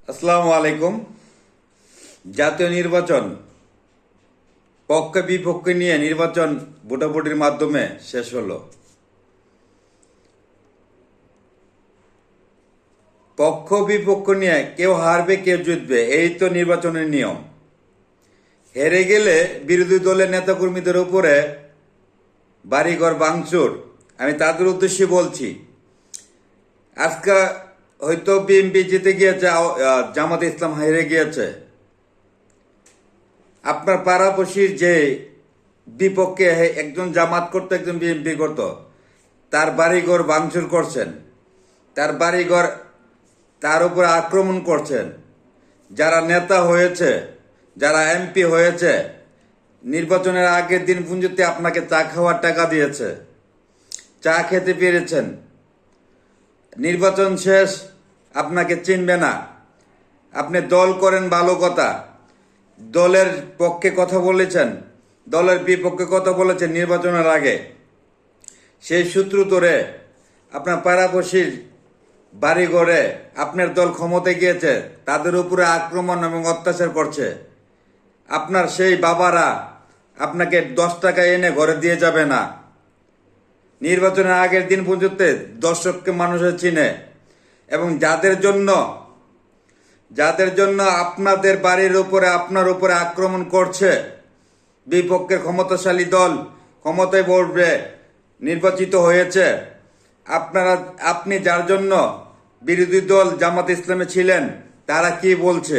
আসসালামু আলাইকুম। জাতীয় নির্বাচন পক্ষ বিপক্ষ নিয়ে নির্বাচন ভোটাভুটির মাধ্যমে শেষ হলো। পক্ষ বিপক্ষ নিয়ে কেউ হারবে কেউ জিতবে, এই তো নির্বাচনের নিয়ম। হেরে গেলে বিরোধী দলের নেতাকর্মীদের উপরে বাড়িঘর ভাঙচুর। আমি তাদের উদ্দেশ্যে বলছি, আজকে হয়তো বিএনপি জিতে গিয়েছে, জামাত ইসলাম হেরে গিয়েছে। আপনার পাড়াপড়শির যে বিপক্ষে একজন জামাত করতো একজন বিএনপি করতো, তার বাড়িঘর ভাঙচুর করছেন, তার বাড়িঘর তার উপর আক্রমণ করছেন। যারা নেতা হয়েছে, যারা এমপি হয়েছে, নির্বাচনের আগের দিন পর্যন্ত আপনাকে চা খাওয়ার টাকা দিয়েছে, চা খেতে পেরেছেন। নির্বাচন শেষ, আপনাকে চিনবে না। আপনি দল করেন ভালো কথা, দলের পক্ষে কথা বলেছেন, দলের বিপক্ষে কথা বলেছেন নির্বাচনের আগে। সেই সূত্র ধরে আপনার পাড়াপড়শির বাড়িঘরে আপনার দল ক্ষমতায় গিয়েছে, তাদের উপরে আক্রমণ এবং অত্যাচার করছে। আপনার সেই বাবারা আপনাকে 10 টাকা এনে ঘরে দিয়ে যাবে না। নির্বাচনের আগের দিন পর্যন্ত দর্শককে মানুষের চিনে, এবং যাদের জন্য আপনাদের বাড়ির উপরে আপনার উপরে আক্রমণ করছে, বিপক্ষের ক্ষমতাশালী দল ক্ষমতায় বসবে, নির্বাচিত হয়েছে, আপনি যার জন্য বিরোধী দল জামাত ইসলামে ছিলেন, তারা কি বলছে?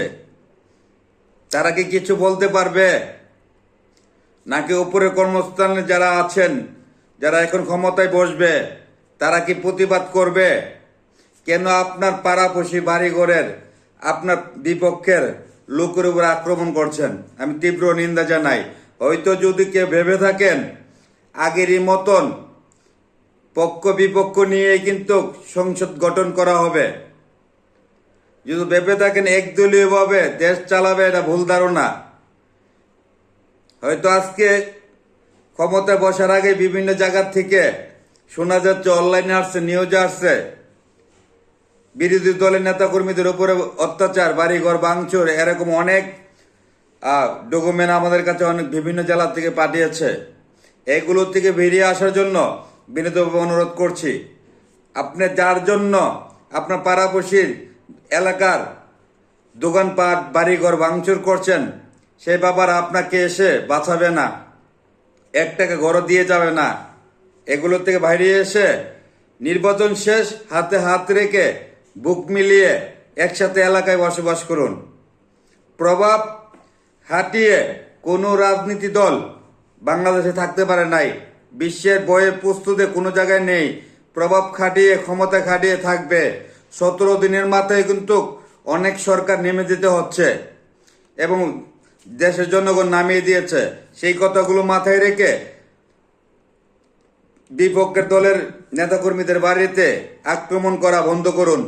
তারা কি কিছু বলতে পারবে? নাকি উপরে কর্মস্থানে যারা আছেন, যারা এখন ক্ষমতায় বসবে, তারা কি প্রতিবাদ করবে? কেন আপনার পাড়াপড়শি বাড়িঘরের আপনার বিপক্ষের লোকের উপর আক্রমণ করছেন? আমি তীব্র নিন্দা জানাই। হয়তো যদি কেউ ভেবে থাকেন আগেরই মতন পক্ষ বিপক্ষ নিয়ে কিন্তু সংসদ গঠন করা হবে, যদি ভেবে থাকেন একদলীয়ভাবে দেশ চালাবে, এটা ভুল ধারণা। হয়তো আজকে ক্ষমতায় বসার আগে বিভিন্ন জায়গা থেকে শোনা যাচ্ছে, অনলাইনে আসছে, নিউজে আসছে, বিরোধী দলের নেতাকর্মীদের উপরে অত্যাচার, বাড়িঘর ভাঙচুর, এরকম অনেক ডকুমেন্ট আমাদের কাছে অনেক বিভিন্ন জেলা থেকে পাঠিয়েছে। এগুলো থেকে বেরিয়ে আসার জন্য বিনীতভাবে অনুরোধ করছি, আপনি যার জন্য আপনার পাড়াপড়শির এলাকার দোকানপাট বাড়িঘর ভাঙচুর করছেন, সেই বাবার আপনাকে এসে বাঁচাবে না, 1 টাকা ঘরও দিয়ে যাবে না। এগুলো থেকে বাইরে এসে নির্বাচন শেষ, হাতে হাত রেখে বুক মিলিয়ে একসাথে এলাকায় বসবাস করুন। প্রভাব হাটিয়ে কোনো রাজনীতি দল বাংলাদেশে থাকতে পারে নাই, বিশ্বের বইয়ে প্রস্তুতে কোনো জায়গায় নেই। প্রভাব খাটিয়ে, ক্ষমতা খাটিয়ে থাকবে। 17 দিনের মাথায় কিন্তু অনেক সরকার নেমে যেতে হচ্ছে এবং দেশের জনগণ নামিয়ে দিয়েছে। সেই কথাগুলো মাথায় রেখে বিপক্ষের দলের নেতাকর্মীদের বাড়িতে আক্রমণ করা বন্ধ করুন।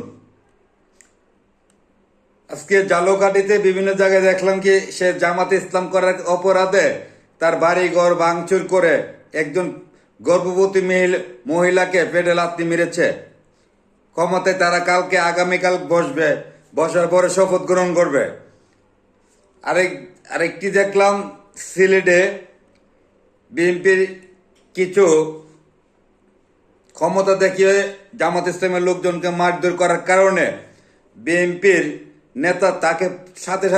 আজকে জালকাঠিতে বিভিন্ন জায়গায় দেখলাম কি, সে জামাতে ইসলাম করার অপরাধে তার বাড়ি ঘর ভাঙচুর করে একজন গর্ভবতী মহিলাকে পেটে লাথি মেরেছে। ক্ষমতায় তারা আগামীকাল বসবে, বসার পরে শপথ গ্রহণ করবে। আরেকটি দেখলাম, সিলেটে বিএনপির কিছু ক্ষমতা দেখিয়ে জামাত ইসলামের লোকজনকে মারধর করার কারণে বিএনপির নেতা তাকে সাথে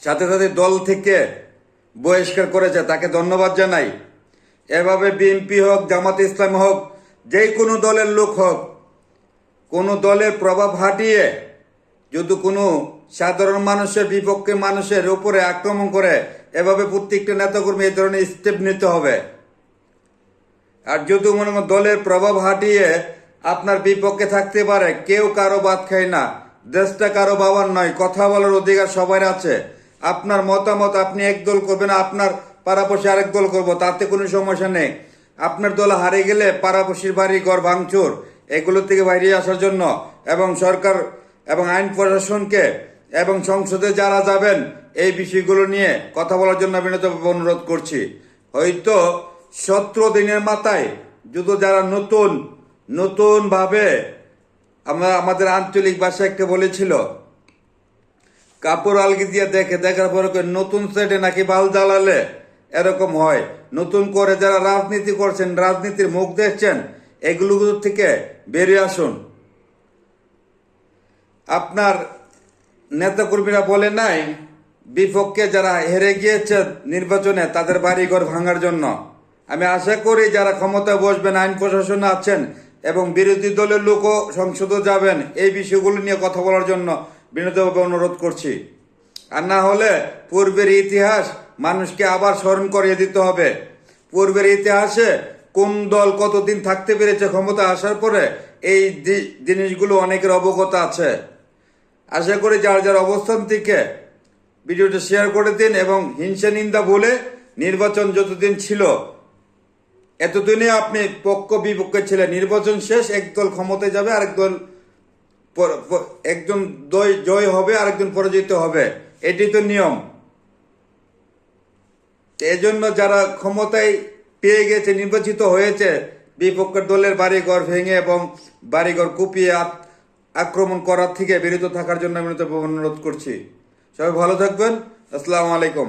সাথে দল থেকে বহিষ্কার করেছে। তাকে ধন্যবাদ জানাই। এভাবে বিএনপি হোক, জামাত ইসলাম হোক, যে কোনো দলের লোক হোক, কোনো দলের প্রভাব হাটিয়ে যদি কোনো সাধারণ মানুষের বিপক্ষে মানুষের উপরে আক্রমণ করে, এভাবে প্রত্যেকটা নেতাকর্মী এই ধরনের স্টেপ নিতে হবে। আর যদি মনে করেন দলের প্রভাব হাটিয়ে আপনার বিপক্ষে থাকতে পারে, কেউ কারো বাদ খায় না, দেশটা কারো বাবার নয়, কথা বলার অধিকার সবার আছে। আপনার মতামত আপনি এক দল করবেন, আপনার পাড়াপড়শি আরেক দল করবো, তাতে কোনো সমস্যা নেই। আপনার দল হারে গেলে পাড়াপড়শির বাড়ি ঘর ভাঙচুর, এগুলো থেকে বাইরে আসার জন্য এবং সরকার এবং আইন প্রশাসনকে এবং সংসদে যারা যাবেন এই বিষয়গুলো নিয়ে কথা বলার জন্য বিনীতভাবে অনুরোধ করছি। হয়তো 17 দিনের মাথায় যদি যারা নতুন ভাবে আমাদের আঞ্চলিক ভাষায় একটা বলেছিল, কাপড় আলগি দিয়ে দেখার পরে কয়, নতুন সেটে নাকি বাল জ্বালালে এরকম হয়। নতুন করে যারা রাজনীতি করছেন, রাজনীতির মুখ দেখছেন, এগুলো থেকে বেরিয়ে আসুন। আপনার নেতাকর্মীরা বলে নাই, বিপক্ষে যারা হেরে গিয়েছে নির্বাচনে তাদের বাড়িঘর ভাঙার জন্য। আমি আশা করি যারা ক্ষমতায় বসবেন, আইন প্রশাসনে আছেন এবং বিরোধী দলের লোকও সংসদে যাবেন, এই বিষয়গুলো নিয়ে কথা বলার জন্য বিনীতভাবে অনুরোধ করছি। আর না হলে পূর্বের ইতিহাস মানুষকে আবার স্মরণ করিয়ে দিতে হবে। পূর্বের ইতিহাসে কোন দল কতদিন থাকতে পেরেছে ক্ষমতা আসার পরে, এই জিনিসগুলো অনেকের অবগত আছে। আশা করি যার যার অবস্থান থেকে ভিডিওটা শেয়ার করে দিন এবং হিংসা নিন্দা বলে, নির্বাচন যতদিন ছিল এতদিনে আপনি পক্ষ বিপক্ষে ছিলেন, নির্বাচন শেষ, একদল ক্ষমতায় যাবে, আরেক দল একজন জয় হবে, আরেকজন পরাজিত হবে, এটি তো নিয়ম। এজন্য যারা ক্ষমতায় পেয়ে গেছে, নির্বাচিত হয়েছে, বিপক্ষের দলের বাড়িঘর ভেঙে এবং বাড়িঘর কুপিয়ে আক্রমণ করার থেকে বিরত থাকার জন্য আমি অনুরোধ করছি। সবাই ভালো থাকবেন। আসসালামু আলাইকুম।